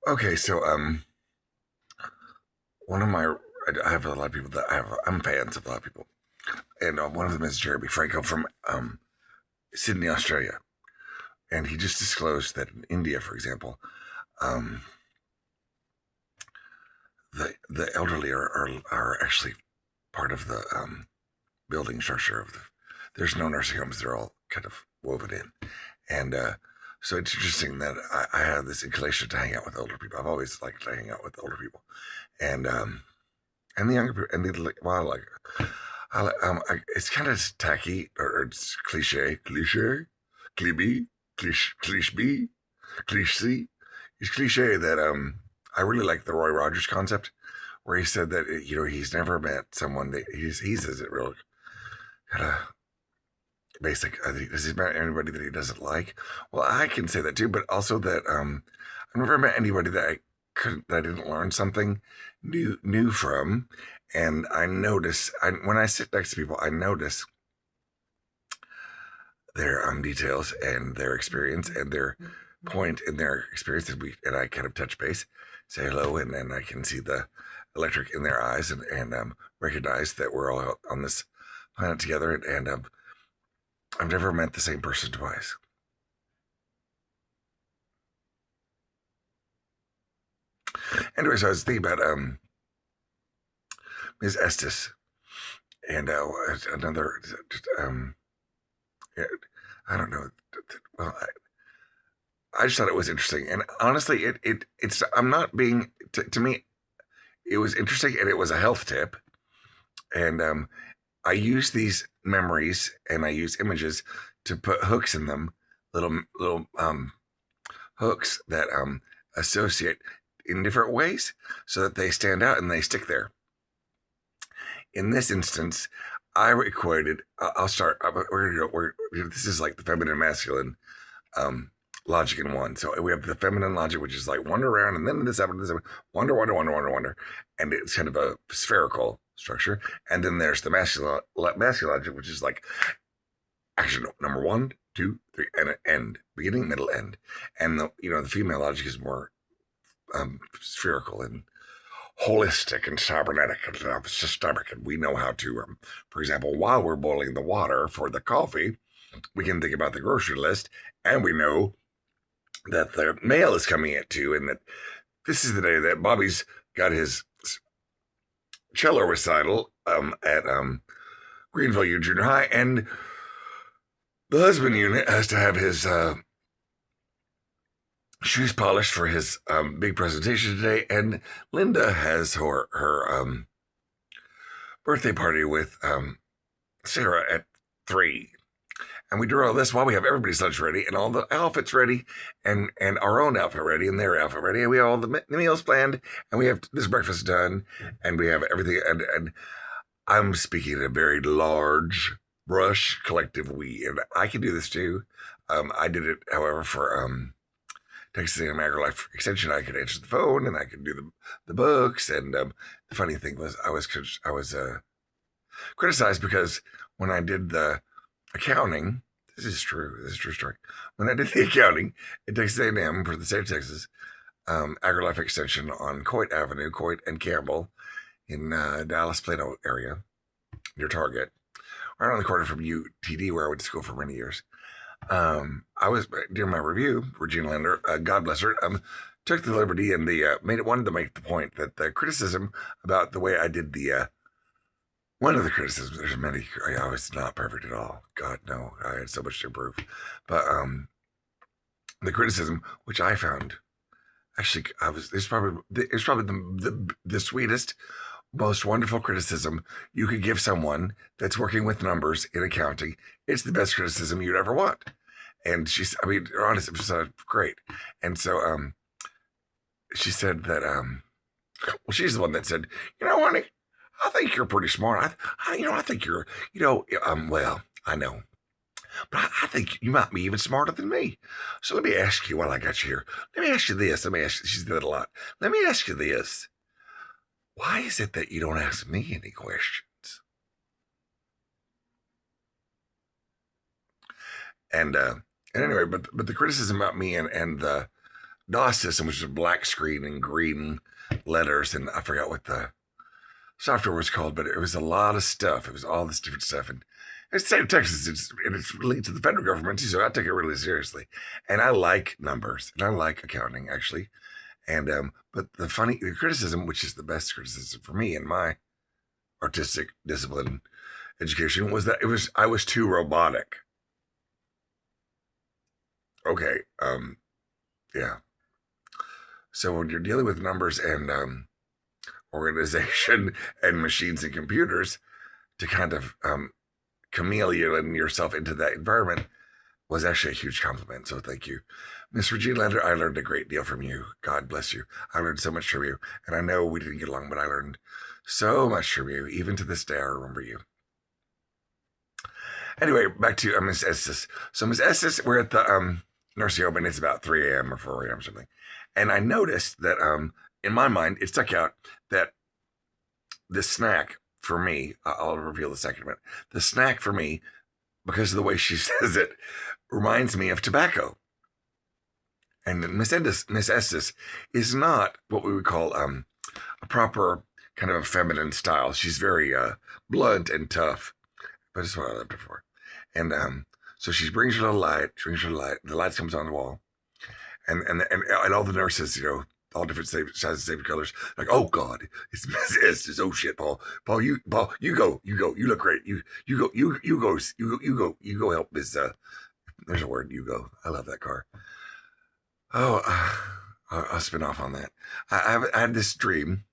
Okay, so one of my I have a lot of people that I'm fans of a lot of people, and one of them is Jeremy Franco from Sydney, Australia, and he just disclosed that in India, for example, um, the elderly are actually part of the building structure of the. There's no nursing homes; they're all kind of woven in, and so it's interesting that I have this inclination to hang out with older people. I've always liked to hang out with older people, and and the younger people, and the well, like it's kind of tacky or it's cliche, cliche, cliche. It's cliche that I really like the Roy Rogers concept, where he said that he's never met someone that he says it real kind of basic. Does he met anybody that he doesn't like? Well, I can say that too, but also that I've never met anybody that I didn't learn something new from. And I notice when I sit next to people, I notice their details and their experience and their point in their experience, and I kind of touch base, say hello, and then I can see the electric in their eyes and recognize that we're all on this planet together. And I've never met the same person twice. Anyway, so I was thinking about Ms. Estes and another. Um, yeah, I don't know. Well, I just thought it was interesting, and honestly, it's. I'm not being to me. It was interesting, and it was a health tip, and I use these memories and I use images to put hooks in them, little hooks that associate in different ways, so that they stand out and they stick there. In this instance, I equated. I'll start. We're gonna go. This is like the feminine and masculine um, logic in one. So we have the feminine logic, which is like wander around, and then this happened, wonder, wonder, wonder, wonder, wonder, and it's kind of a spherical structure. And then there's the masculine logic, which is like action number one, two, three, and an end, beginning, middle, end. And the female logic is more spherical and holistic and cybernetic and systemic, and we know how to, for example, while we're boiling the water for the coffee, we can think about the grocery list, and we know that the mail is coming at 2, and that this is the day that Bobby's got his cello recital at Greenville Junior High, and the husband unit has to have his shoes polished for his big presentation today, and Linda has her birthday party with Sarah at 3. And we do all this while we have everybody's lunch ready and all the outfits ready and our own outfit ready and their outfit ready. And we have all the meals planned and we have this breakfast done and we have everything. And I'm speaking in a very large brush collective we. And I can do this too. I did it, however, for Texas A&M AgriLife Extension. I could answer the phone and I could do the books. And the funny thing was I was criticized because when I did the accounting, this is true. This is a true story. When I did the accounting at Texas A&M for the state of Texas, AgriLife Extension on Coit Avenue, Coit and Campbell in Dallas Plano area near Target, right on the corner from UTD where I went to school for many years. I was during my review, Regina Lander, God bless her, took the liberty and wanted to make the point that the criticism about the way I did the one of the criticisms, there's many. I was not perfect at all. God, no. I had so much to improve. But the criticism, which I found, actually, it's probably the sweetest, most wonderful criticism you could give someone that's working with numbers in accounting. It's the best criticism you'd ever want. And I mean, honestly, it was great. And so she said that, well, she's the one that said, honey, I think you're pretty smart. I think you're, well, I know, but I think you might be even smarter than me. So let me ask you while I got you here. Let me ask you this. She's did it a lot. Let me ask you this. Why is it that you don't ask me any questions? And anyway, but the criticism about me and the DOS system, which was a black screen and green letters, and I forgot what the software was called, but it was a lot of stuff. It was all this different stuff, and it's the state of Texas, and it's linked to the federal government too, so I take it really seriously. And I like numbers, and I like accounting actually. And but the criticism, which is the best criticism for me in my artistic discipline education, was that I was too robotic. Okay, yeah. So when you're dealing with numbers and organization and machines and computers, to kind of chameleon yourself into that environment was actually a huge compliment. So thank you. Miss Regina Lander, I learned a great deal from you. God bless you. I learned so much from you. And I know we didn't get along, but I learned so much from you. Even to this day, I remember you. Anyway, back to Miss Estes. So Miss Estes, we're at the nursing home, and it's about 3 a.m. or 4 a.m. or something. And I noticed that in my mind, it stuck out that the snack for me, I'll reveal the second minute, the snack for me, because of the way she says it, reminds me of tobacco. And Miss Estes is not what we would call a proper kind of a feminine style. She's very blunt and tough, but it's what I loved her for. And so she brings her little light. The light comes on the wall, and all the nurses, all different sizes, same colors. Like, oh God, it's Miss Estes. Oh shit, Paul, you go. You look great. You go help Miss. There's a word, you go. I love that car. Oh, I'll spin off on that. I had this dream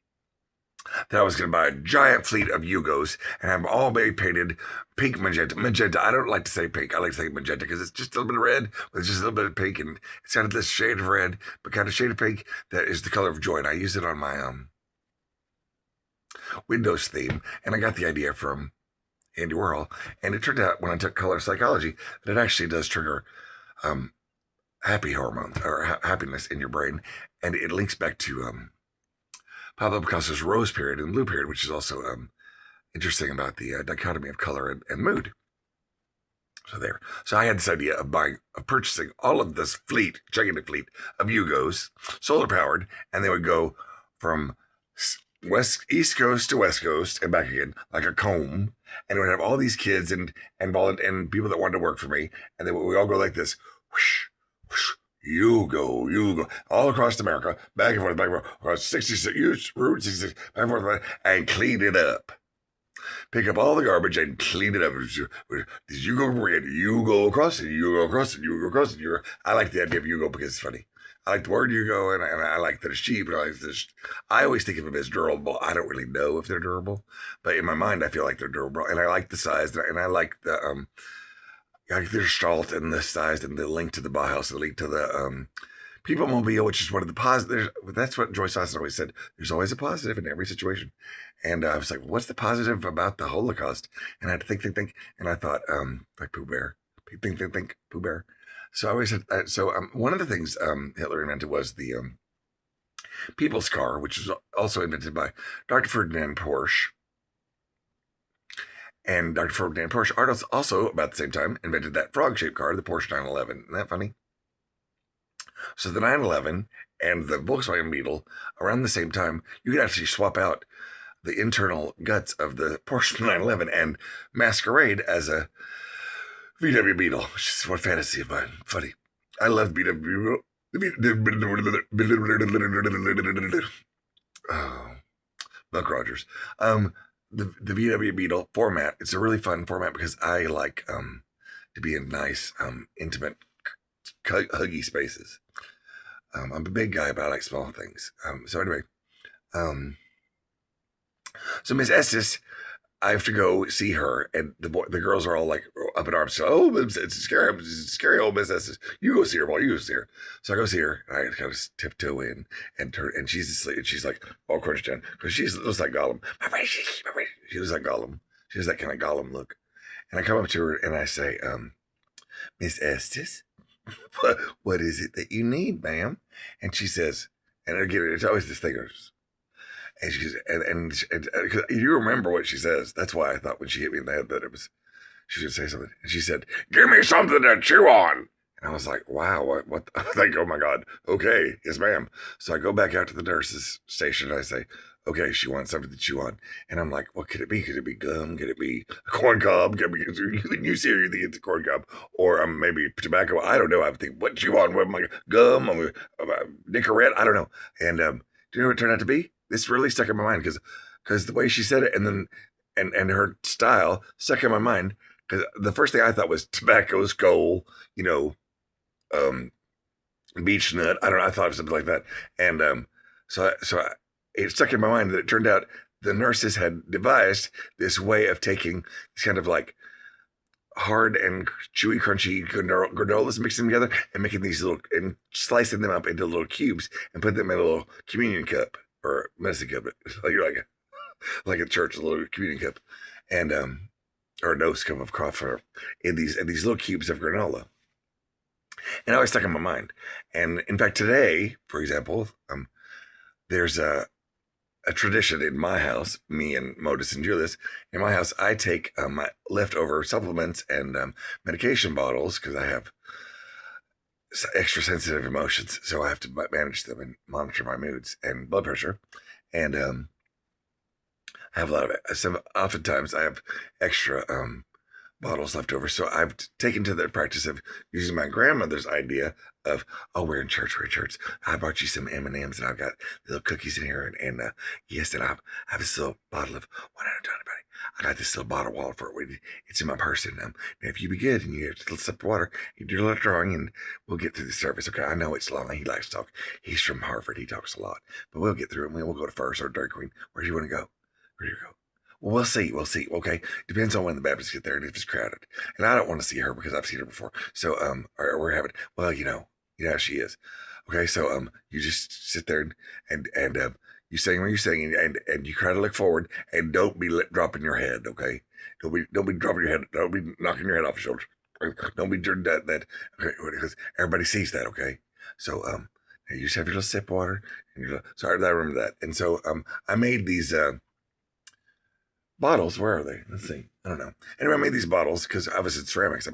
that I was going to buy a giant fleet of Yugos and have them all be painted pink magenta. Magenta. I don't like to say pink. I like to say magenta because it's just a little bit of red with just a little bit of pink, and it's kind of this shade of red, but kind of shade of pink that is the color of joy. And I use it on my Windows theme, and I got the idea from Andy Warhol. And it turned out when I took color psychology that it actually does trigger happy hormone or happiness in your brain, and it links back to Pablo Picasso's Rose Period and Blue Period, which is also interesting about the dichotomy of color and mood. So there. So I had this idea of purchasing all of this gigantic fleet of Yugos, solar powered, and they would go from East Coast to West Coast and back again like a comb, and it would have all these kids and people that wanted to work for me, and then we all go like this, whoosh, whoosh, you go, all across America, back and forth, across 66, Route 66, back and forth, and clean it up. Pick up all the garbage and clean it up. You go across it, you go across it, you go across it. I like the idea of you go because it's funny. I like the word you go, and I like that it's cheap. And I always think of them as durable. I don't really know if they're durable, but in my mind, I feel like they're durable. And I like the size, and I like the like the gestalt and the size and the link to the Bauhaus, the link to the People Mobile, which is one of the positives. That's what Joyce Austin always said. There's always a positive in every situation. And I was like, what's the positive about the Holocaust? And I had to think. And I thought, like Pooh Bear. Think, Pooh Bear. So I always said, one of the things Hitler invented was the People's Car, which was also invented by Dr. Ferdinand Porsche. And Dr. Ferdinand Porsche also, about the same time, invented that frog-shaped car, the Porsche 911. Isn't that funny? So the 911 and the Volkswagen Beetle, around the same time, you could actually swap out the internal guts of the Porsche 911 and masquerade as a VW Beetle, which is one fantasy of mine. Funny. I love VW Beetle. Oh, Buck Rogers. The VW Beetle format, it's a really fun format because I like to be in nice, intimate, huggy spaces. I'm a big guy, but I like small things. So anyway, so Miss Estes, I have to go see her, and the girls are all like up in arms. So, oh, it's scary old Miss Estes. You go see her, boy. You go see her. So I go see her, and I kind of tiptoe in, and she's asleep, and she's like all crouched down because she looks like Gollum. She looks like Gollum. She has that kind of Gollum look. And I come up to her and I say, Miss Estes, what is it that you need, ma'am? And she says, and again, it's always this thing. And she's and you remember what she says. That's why I thought when she hit me in the head that she was going to say something. And she said, "Give me something to chew on." And I was like, wow, what? Like, oh my God. Okay. Yes, ma'am. So I go back out to the nurse's station. And I say, okay, she wants something to chew on. And I'm like, what could it be? Could it be gum? Could it be a corn cob? Could it be, you see her, you think it's a corn cob. Or maybe tobacco. I don't know. I think, what chew on? What am I, gum? Nicorette? I don't know. And do you know what it turned out to be? This really stuck in my mind because the way she said it and then and her style stuck in my mind because the first thing I thought was tobacco skull, you know, um, beech nut. I don't know. I thought of something like that, and it stuck in my mind that it turned out the nurses had devised this way of taking this kind of like hard and chewy, crunchy granolas, mixing them together and making these little and slicing them up into little cubes and put them in a little communion cup or medicine cup, like you're like a church, a little communion cup, and or a nose cup of coffee in these little cubes of granola. And it always stuck in my mind. And in fact, today, for example, there's a tradition in my house, me and Modus and Julius. In my house, I take my leftover supplements and medication bottles because I have extra sensitive emotions, so I have to manage them and monitor my moods and blood pressure. And I have a lot of it. Oftentimes, I have extra bottles left over. So I've taken to the practice of using my grandmother's idea of, oh, we're in church. I brought you some M&Ms and I've got little cookies in here. And yes, and I have this little bottle of, what I done about it? I got this little bottle of water for it. It's in my purse. And if you be good and you have a little sip of water, you do a little drawing and we'll get through the service. Okay, I know it's long. He likes to talk. He's from Harvard. He talks a lot. But we'll get through it and we'll go to First or Dairy Queen. Where do you want to go? Where do you go? Well, we'll see. Okay. Depends on when the Baptists get there and if it's crowded. And I don't want to see her because I've seen her before. So, or we're having, well, you know how she is. Okay. So, you just sit there and you sing when you sing and you try to look forward and don't be dropping your head. Okay. Don't be dropping your head. Don't be knocking your head off your shoulder. Don't be doing that. Okay. Because everybody sees that. Okay. So, you just have your little sip of water and sorry, I remember that. And so, I made these, bottles. Where are they? Let's see. I don't know. Anyway, I made these bottles because I was in ceramics.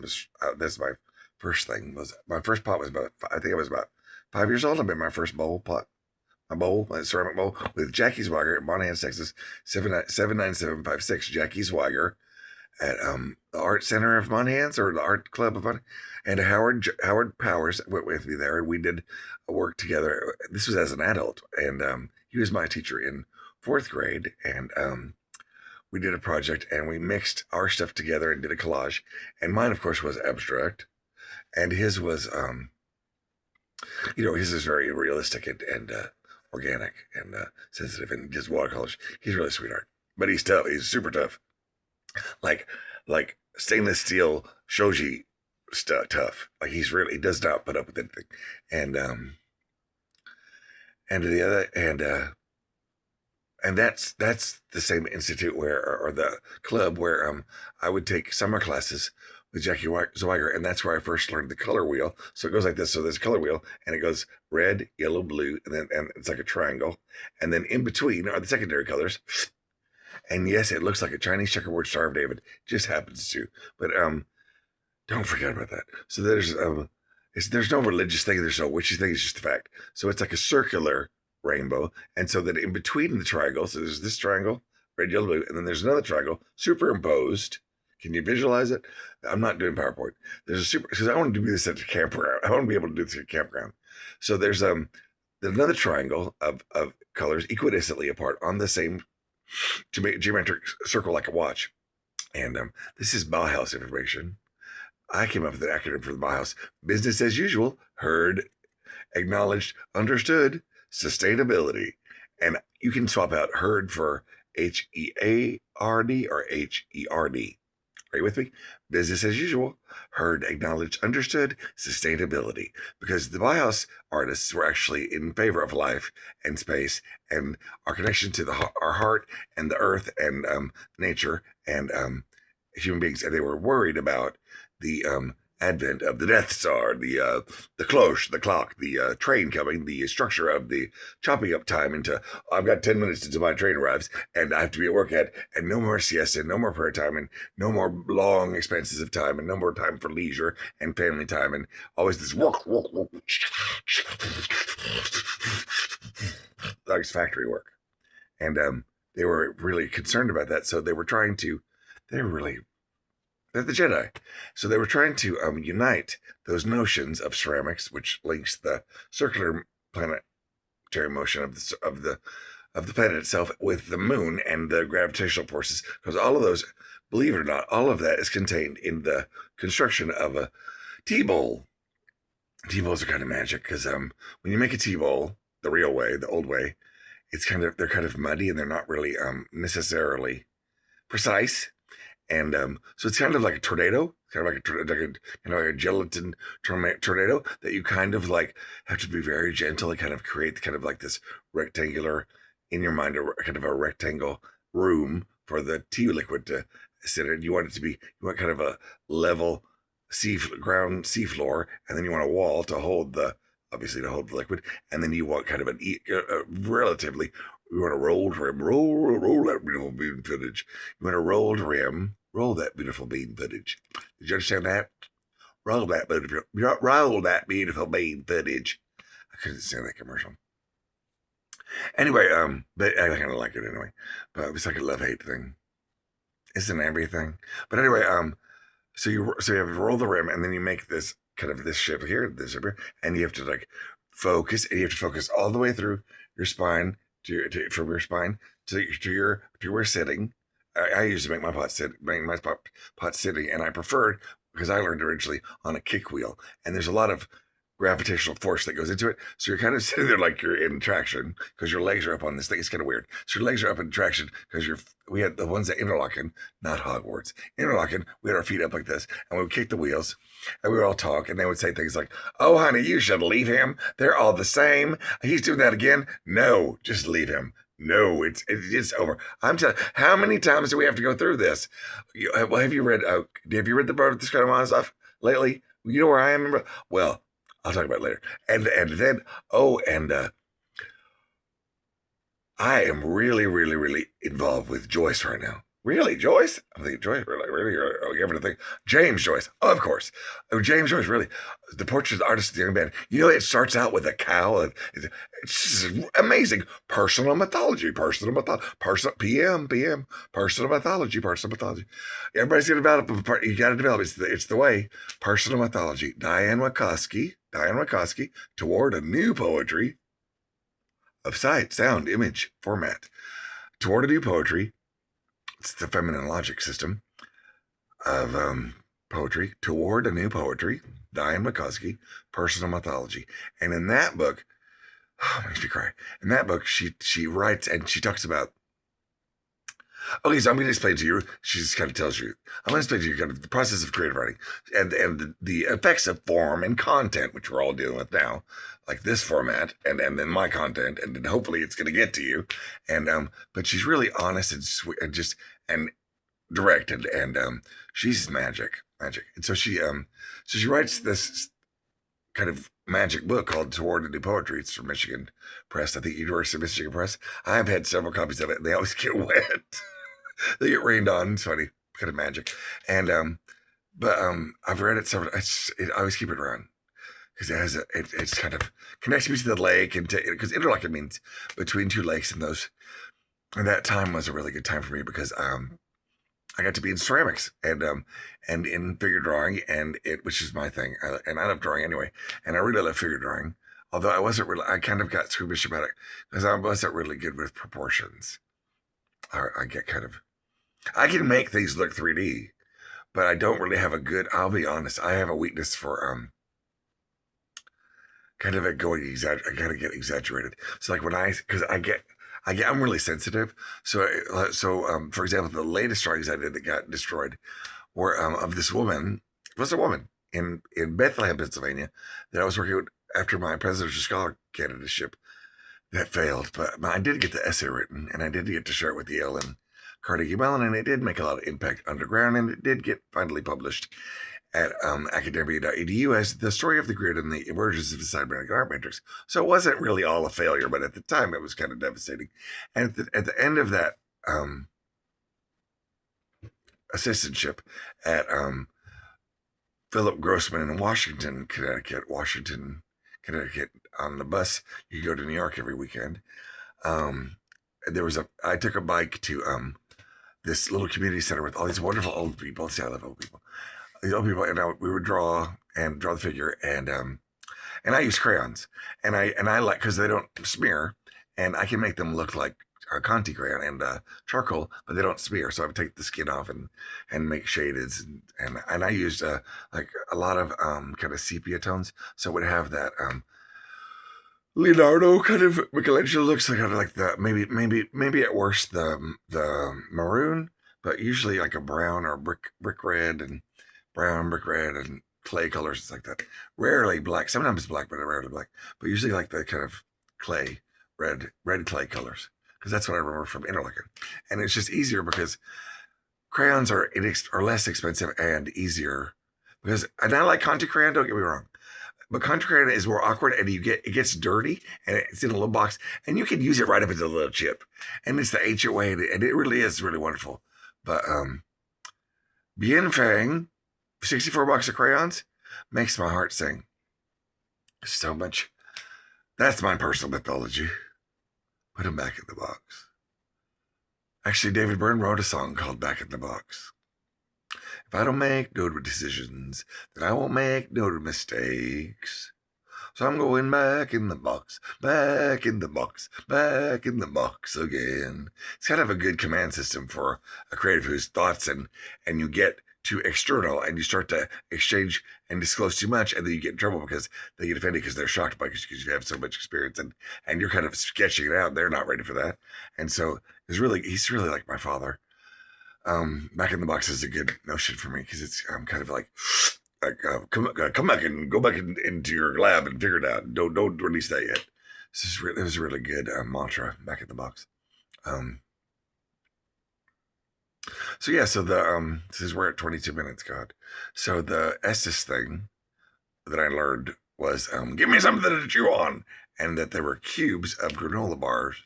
That's my first thing. Was my first pot was about, I think I was about 5 years old. I made my first bowl pot. My ceramic bowl with Jackie Zwiger at Monahans, Texas, 79756. Jackie Zwiger at the Art Center of Monahans or the Art Club of Monahans. And Howard Powers went with me there, and we did a work together. This was as an adult, and he was my teacher in fourth grade, and we did a project and we mixed our stuff together and did a collage. And mine, of course, was abstract, and his was, his is very realistic and organic and sensitive. And just watercolors. He's really sweetheart, but he's tough. He's super tough, like stainless steel shoji stuff. Tough. Like he does not put up with anything. And the other and that's the same institute or the club where I would take summer classes with Jackie Zwiger, and that's where I first learned the color wheel. So it goes like this. So there's a color wheel, and it goes red, yellow, blue, and it's like a triangle, and then in between are the secondary colors. And yes, it looks like a Chinese checkerboard Star of David. Just happens to, but don't forget about that. So there's no religious thing. There's no witchy thing. It's just a fact. So it's like a circular rainbow, and so that in between the triangles, so there's this triangle, red, yellow, blue, and then there's another triangle superimposed. Can you visualize it? I'm not doing PowerPoint. There's because I want to do this at a campground. I want to be able to do this at a campground. So there's another triangle of colors equidistantly apart on the same geometric circle like a watch. And this is Bauhaus information. I came up with an acronym for the Bauhaus: business as usual, heard, acknowledged, understood, sustainability. And you can swap out heard for HEARD or HERD. Are you with me? Business as usual, heard, acknowledged, understood, sustainability. Because the Bauhaus artists were actually in favor of life and space and our connection to our heart and the earth and nature and human beings. And they were worried about the advent of the Death Star, the cloche, the clock, the train coming, the structure of the chopping up time into I've got 10 minutes until my train arrives, and I have to be at work and no more siesta, no more prayer time, and no more long expenses of time, and no more time for leisure and family time, and always this work, like it's factory work. And they were really concerned about that, so they were trying to. They're really they're the Jedi, so they were trying to unite those notions of ceramics, which links the circular planetary motion of the planet itself with the moon and the gravitational forces, because all of those, believe it or not, all of that is contained in the construction of a tea bowl. Tea bowls are kind of magic because when you make a tea bowl the real way, the old way, they're kind of muddy and they're not really necessarily precise, and so it's kind of like a tornado, kind of like a gelatin tornado that you kind of like have to be very gentle and kind of create kind of like this rectangular in your mind, a kind of a rectangle room for the tea liquid to sit in. You want kind of a level ground sea floor, and then you want a wall to hold the liquid, and then you want kind of relatively, you want a rolled rim, roll that beautiful bean footage. You want a rolled rim, roll that beautiful bean footage. Did you understand that? Roll that beautiful bean footage. I couldn't stand that commercial. Anyway, but I kind of like it anyway. But it's like a love-hate thing. It's an everything. But anyway, so you have to roll the rim, and then you make this kind of this shape here, and you have to like focus, and you have to focus all the way through your spine from your spine to your sitting. I usually make my pot sitting, and I preferred because I learned originally on a kick wheel, and there's a lot of gravitational force that goes into it. So you're kind of sitting there like you're in traction because your legs are up on this thing. It's kind of weird. So your legs are up in traction because we had the ones that Interlaken, not Hogwarts. Interlaken, we had our feet up like this, and we would kick the wheels, and we would all talk, and they would say things like, "Oh, honey, you should leave him. They're all the same. He's doing that again. No, just leave him. No, it's over. I'm telling. How many times do we have to go through this? Have you read? Have you read the Bird of the Karamazov lately? You know where I am. Well, I'll talk about it later. And then I am really, really, really involved with Joyce right now. Really, Joyce? I'm thinking Joyce. Really? Are you ever to think James Joyce? Oh, of course. Oh, James Joyce. Really, the portrait of the artist of the young man. You know, it starts out with a cow. It's just amazing. Personal mythology. PM. Personal mythology. Everybody's gonna develop. You got to develop. It's the way. Personal mythology. Diane Wachowski. Toward a new poetry of sight, sound, image, format. Toward a new poetry. It's the feminine logic system of poetry. Toward a new poetry. Diane Wachowski, Personal Mythology. And in that book, it makes me cry. In that book, she writes and she talks about. Okay, so I'm going to explain to you. She just kind of tells you. I'm going to explain to you kind of the process of creative writing and the effects of form and content, which we're all dealing with now, like this format, and then my content, and then hopefully it's going to get to you. And but she's really honest and sweet and just and direct, and she's magic. And so she writes this kind of magic book called Toward a New Poetry. It's from Michigan Press, I think University of Michigan Press. I've had several copies of it, and they always get wet. They get rained on. It's funny, kind of magic. And but I've read it several. I always keep it around because it's kind of connects me to the lake, and because Interlaken means between two lakes, and that time was a really good time for me because I got to be in ceramics and in figure drawing, which is my thing, and I love drawing anyway, and I really love figure drawing. Although I kind of got squeamish about it because I wasn't really good with proportions. I can make things look 3D, but I don't really have I'll be honest, I have a weakness for kind of I gotta get exaggerated. So like I'm really sensitive. So for example, the latest drawings I did that got destroyed were of this woman. It was a woman in Bethlehem, Pennsylvania, that I was working with after my presidential scholar candidateship that failed. But I did get the essay written, and I did get to share it with Yale and Carnegie Mellon, and it did make a lot of impact underground, and it did get finally published. at academia.edu as The Story of the Grid and the Emergence of the Cybernetic Art Matrix. So it wasn't really all a failure, but at the time it was kind of devastating. And at the end of that assistantship at Philip Grossman in Washington, Connecticut, on the bus, you go to New York every weekend. I took a bike to this little community center with all these wonderful old people. See, I love old people. These old people, and we would draw the figure, and I use crayons, and I like, because they don't smear, and I can make them look like a Conti crayon and charcoal, but they don't smear. So I would take the skin off and make shaded, and I used like a lot of kind of sepia tones, so it would have that Leonardo kind of Michelangelo looks like, kind of like the maybe at worst the maroon, but usually like a brown or brick red and brown brick red and clay colors like that. Rarely black, sometimes black, but rarely black. But usually like the kind of clay red clay colors, because that's what I remember from Interlaken. And it's just easier because crayons are less expensive and easier. And I like Conti crayon, don't get me wrong. But Conti crayon is more awkward, and it gets dirty, and it's in a little box, and you can use it right up into a little chip. And it's the ancient way, and it really is really wonderful. But Bien Fang, 64 bucks of crayons, makes my heart sing. So much. That's my personal mythology. Put them back in the box. Actually, David Byrne wrote a song called Back in the Box. If I don't make no decisions, then I won't make no mistakes. So I'm going back in the box, back in the box, back in the box again. It's kind of a good command system for a creative whose thoughts and you get too external and you start to exchange and disclose too much, and then you get in trouble because they get offended because they're shocked by because you have so much experience and you're kind of sketching it out. And they're not ready for that. And so he's really like my father. Back in the box is a good notion for me because it's kind of like come back and go back into your lab and figure it out. Don't release that yet. It was a really good mantra, back in the box. So yeah, so this is we're at 22 minutes, God. So the Estes thing that I learned was give me something to chew on, and that there were cubes of granola bars,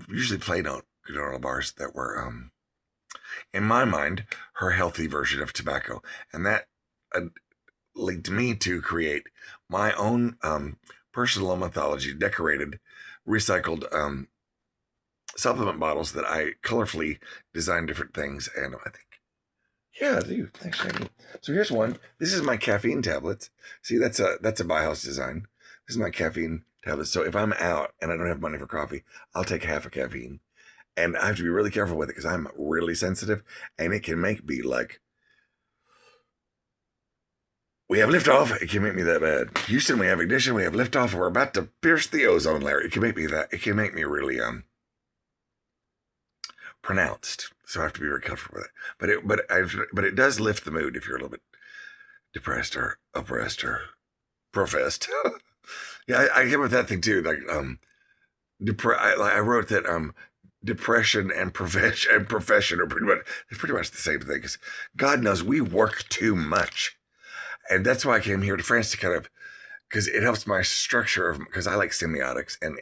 usually plain oat granola bars that were in my mind, her healthy version of tobacco. And that linked me to create my own personal mythology, decorated, recycled supplement bottles that I colorfully designed different things. And I think, yeah, I do. Thanks, Shaggy. So here's one. This is my caffeine tablets. See, that's a Bauhaus design. This is my caffeine tablets. So if I'm out and I don't have money for coffee, I'll take half a caffeine. And I have to be really careful with it because I'm really sensitive, and it can make me like, we have liftoff. It can make me that bad. Houston, we have ignition. We have liftoff. We're about to pierce the ozone layer. It can make me that. It can make me really pronounced. So I have to be very careful with it. But it does lift the mood if you're a little bit depressed or oppressed or professed. Yeah, I came up with that thing too. Like I wrote that depression and profession are pretty much the same thing, because God knows we work too much. And that's why I came here to France, to kind of, because it helps my structure of, because I like semiotics and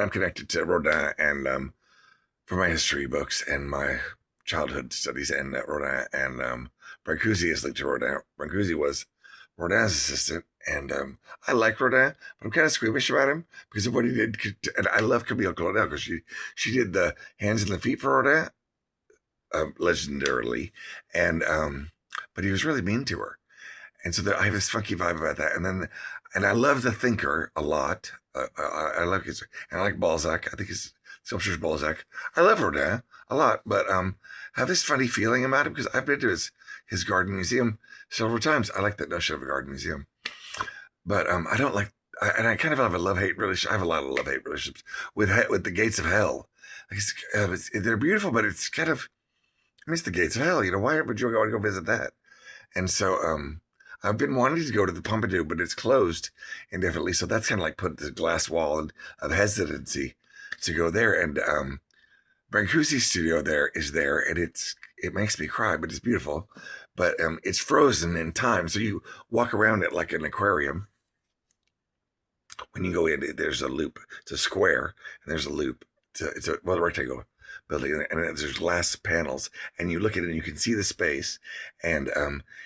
I'm connected to Rodin and for my history books and my childhood studies, and Rodin and Brancusi is linked to Rodin. Brancusi was Rodin's assistant, and I like Rodin, but I'm kind of squeamish about him because of what he did. And I love Camille Claudel because she did the hands and the feet for Rodin, legendarily, and but he was really mean to her, and so I have this funky vibe about that. And I love the thinker a lot. I like Balzac. I think his sculpture's Balzac. I love Rodin a lot, but I have this funny feeling about him because I've been to his garden museum several times. I like that notion of a garden museum, but I don't like. And I kind of have a love-hate relationship. I have a lot of love-hate relationships with the gates of hell. They're beautiful, but it's kind of, I miss the gates of hell. Why would you want to go visit that? And so I've been wanting to go to the Pompidou, but it's closed indefinitely. So that's kind of like put the glass wall of hesitancy to go there. And Brancusi's studio there is there, and it makes me cry, but it's beautiful. but it's frozen in time. So you walk around it like an aquarium. When you go in, there's a loop. It's a square, and there's a loop. It's a rectangle building, and there's glass panels, and you look at it, and you can see the space. And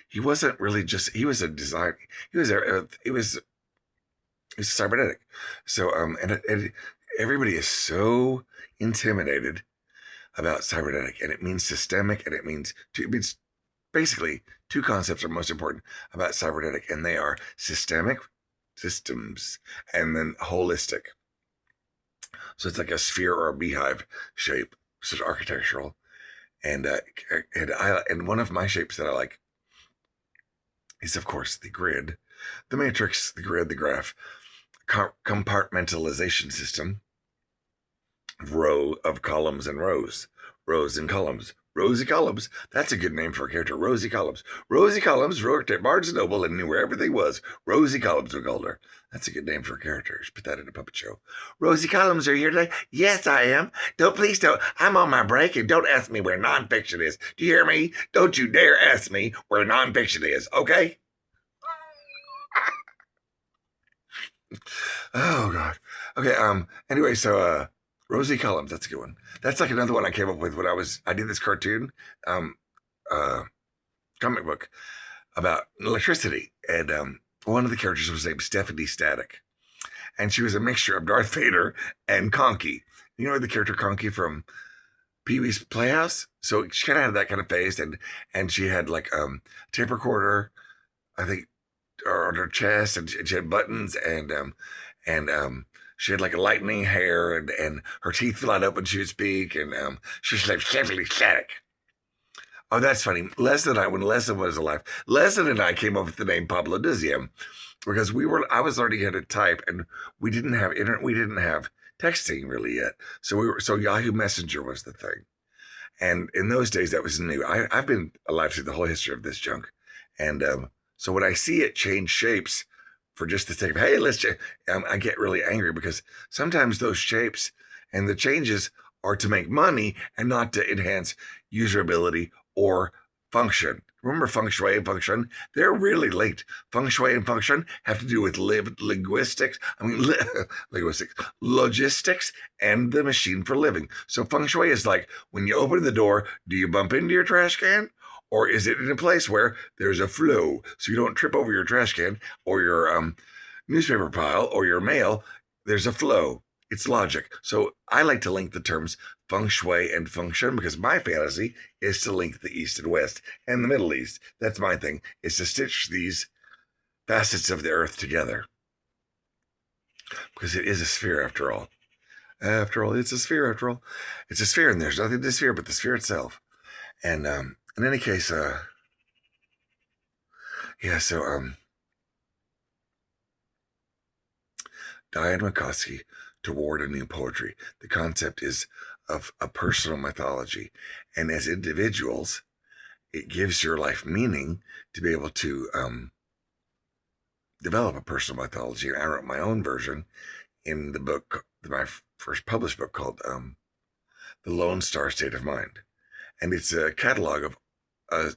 he wasn't really just he was a design. He was cybernetic. So and everybody is so intimidated about cybernetic, and it means systemic, and it means basically two concepts are most important about cybernetic, and they are systemic systems and then holistic. So it's like a sphere or a beehive shape, sort of architectural. And one of my shapes that I like is, of course, the grid, the matrix, the grid, the graph, compartmentalization system, row of columns and rows and columns. Rosie Collins. That's a good name for a character. Rosie Collins. Rosie Collins worked at Barnes & Noble and knew where everything was. Rosie Collins, we called her. That's a good name for a character. Just put that in a puppet show. Rosie Collins, are you here today? Yes, I am. Please don't. I'm on my break, and don't ask me where nonfiction is. Do you hear me? Don't you dare ask me where nonfiction is, okay? Oh, God. Okay, anyway, so, Rosie Collins, that's a good one. That's like another one I came up with when I did this cartoon, comic book about electricity. And one of the characters was named Stephanie Static. And she was a mixture of Darth Vader and Conky. You know the character Conky from Pee-wee's Playhouse? So she kind of had that kind of face, and she had like tape recorder, I think, on her chest, and she had buttons, and she had like a lightning hair, and her teeth light up when she would speak, and she was like Stephanie Static. Oh, that's funny. When Leslie was alive, Leslie and I came up with the name Pablo Dizia because I was learning how to type, and we didn't have internet, we didn't have texting really yet. So Yahoo Messenger was the thing. And in those days, that was new. I've been alive through the whole history of this junk. And so when I see it change shapes for just the sake of, hey, I get really angry because sometimes those shapes and the changes are to make money and not to enhance usability or function. Remember feng shui and function? They're really linked. Feng shui and function have to do with logistics, and the machine for living. So feng shui is like when you open the door, do you bump into your trash can? Or is it in a place where there's a flow so you don't trip over your trash can or your newspaper pile or your mail? There's a flow. It's logic. So I like to link the terms feng shui and function because my fantasy is to link the East and West and the Middle East. That's my thing, is to stitch these facets of the earth together. Because it is a sphere after all. After all, it's a sphere after all. It's a sphere and there's nothing to the sphere but the sphere itself. And in any case, Diane McCoskey, Toward a New Poetry. The concept is of a personal mythology. And as individuals, it gives your life meaning to be able to develop a personal mythology. And I wrote my own version in the book, my first published book called The Lone Star State of Mind. And it's a catalog of a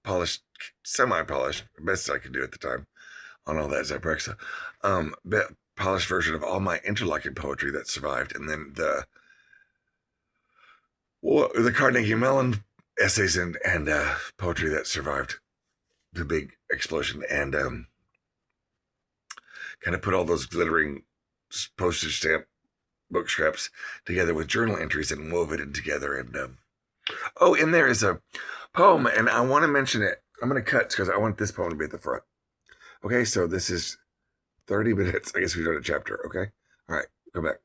polished, semi-polished, best I could do at the time on all that Zyprexa, polished version of all my interlocking poetry that survived, and then the Carnegie Mellon essays and poetry that survived the big explosion, and kind of put all those glittering postage stamp book scraps together with journal entries and wove it in together. And and there is a poem, and I want to mention it. I'm going to cut because I want this poem to be at the front. Okay, so this is 30 minutes. I guess we've done a chapter. Okay, all right, go back.